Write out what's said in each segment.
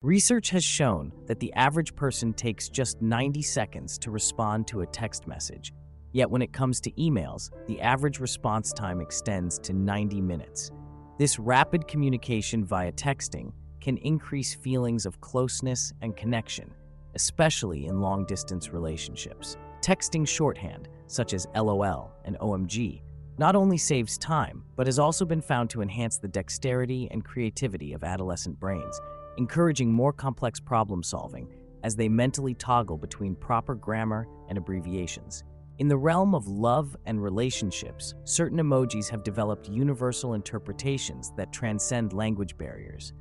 Research has shown that the average person takes just 90 seconds to respond to a text message, yet when it comes to emails, the average response time extends to 90 minutes. This rapid communication via texting can increase feelings of closeness and connection, especially in long-distance relationships. Texting shorthand, such as LOL and OMG, not only saves time, but has also been found to enhance the dexterity and creativity of adolescent brains, encouraging more complex problem-solving as they mentally toggle between proper grammar and abbreviations. In the realm of love and relationships, certain emojis have developed universal interpretations that transcend language barriers.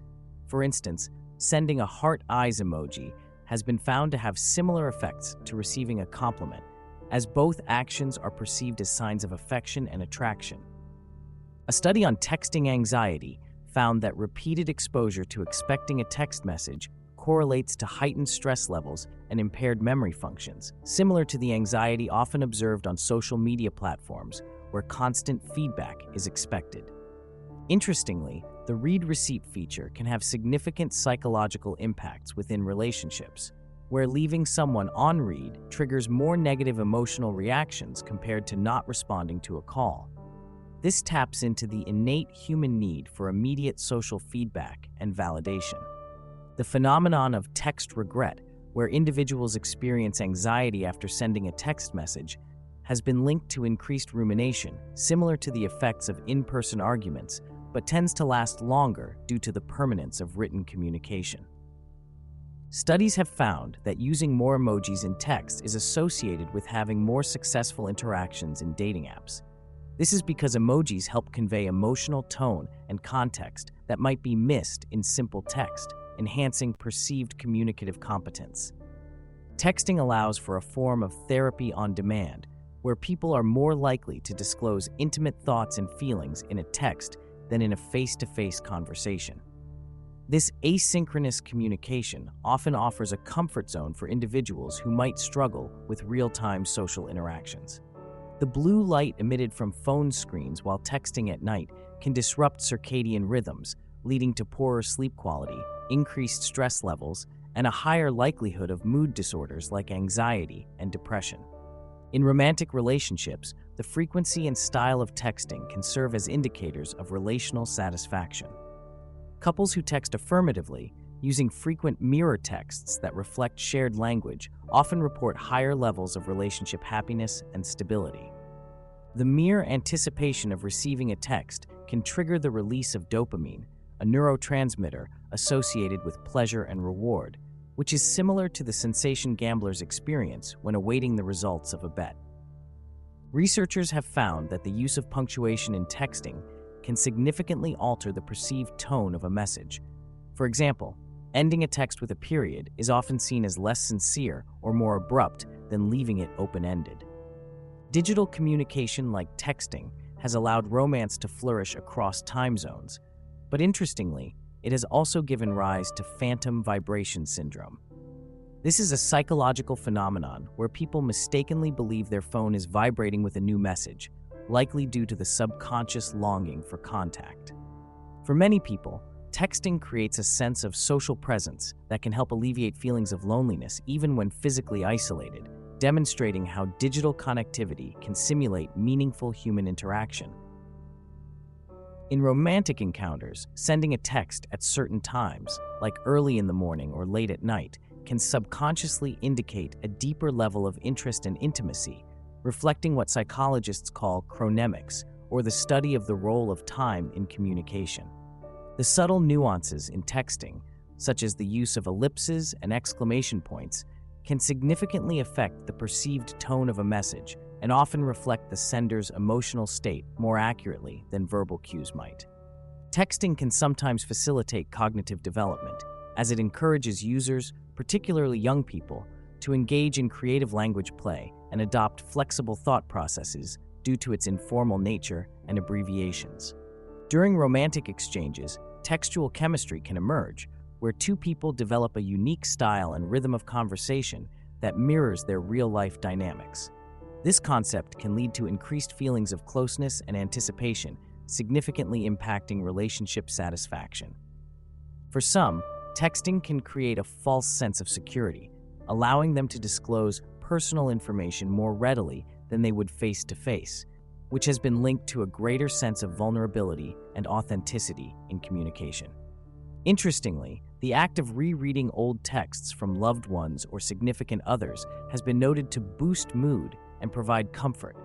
For instance, sending a heart eyes emoji has been found to have similar effects to receiving a compliment, as both actions are perceived as signs of affection and attraction. A study on texting anxiety found that repeated exposure to expecting a text message correlates to heightened stress levels and impaired memory functions, similar to the anxiety often observed on social media platforms where constant feedback is expected. Interestingly, the read receipt feature can have significant psychological impacts within relationships, where leaving someone on read triggers more negative emotional reactions compared to not responding to a call. This taps into the innate human need for immediate social feedback and validation. The phenomenon of text regret, where individuals experience anxiety after sending a text message, has been linked to increased rumination, similar to the effects of in-person arguments, but tends to last longer due to the permanence of written communication. Studies have found that using more emojis in text is associated with having more successful interactions in dating apps. This is because emojis help convey emotional tone and context that might be missed in simple text, enhancing perceived communicative competence. Texting allows for a form of therapy on demand, where people are more likely to disclose intimate thoughts and feelings in a text than in a face-to-face conversation. This asynchronous communication often offers a comfort zone for individuals who might struggle with real-time social interactions. The blue light emitted from phone screens while texting at night can disrupt circadian rhythms, leading to poorer sleep quality, increased stress levels, and a higher likelihood of mood disorders like anxiety and depression. In romantic relationships, the frequency and style of texting can serve as indicators of relational satisfaction. Couples who text affirmatively, using frequent mirror texts that reflect shared language, often report higher levels of relationship happiness and stability. The mere anticipation of receiving a text can trigger the release of dopamine, a neurotransmitter associated with pleasure and reward, which is similar to the sensation gamblers experience when awaiting the results of a bet. Researchers have found that the use of punctuation in texting can significantly alter the perceived tone of a message. For example, ending a text with a period is often seen as less sincere or more abrupt than leaving it open-ended. Digital communication like texting has allowed romance to flourish across time zones, but interestingly, it has also given rise to phantom vibration syndrome. This is a psychological phenomenon where people mistakenly believe their phone is vibrating with a new message, likely due to the subconscious longing for contact. For many people, texting creates a sense of social presence that can help alleviate feelings of loneliness even when physically isolated, demonstrating how digital connectivity can simulate meaningful human interaction. In romantic encounters, sending a text at certain times, like early in the morning or late at night, can subconsciously indicate a deeper level of interest and intimacy, reflecting what psychologists call chronemics, or the study of the role of time in communication. The subtle nuances in texting, such as the use of ellipses and exclamation points, can significantly affect the perceived tone of a message and often reflect the sender's emotional state more accurately than verbal cues might. Texting can sometimes facilitate cognitive development, as it encourages users, particularly young people, to engage in creative language play and adopt flexible thought processes due to its informal nature and abbreviations. During romantic exchanges, textual chemistry can emerge, where two people develop a unique style and rhythm of conversation that mirrors their real-life dynamics. This concept can lead to increased feelings of closeness and anticipation, significantly impacting relationship satisfaction. For some, Texting can create a false sense of security, allowing them to disclose personal information more readily than they would face to face, which has been linked to a greater sense of vulnerability and authenticity in communication. Interestingly, the act of rereading old texts from loved ones or significant others has been noted to boost mood and provide comfort,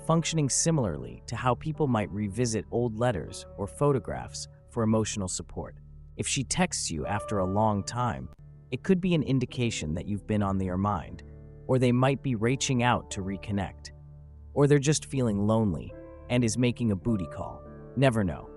functioning similarly to how people might revisit old letters or photographs for emotional support. If she texts you after a long time, it could be an indication that you've been on their mind, or they might be reaching out to reconnect, or they're just feeling lonely and is making a booty call. Never know.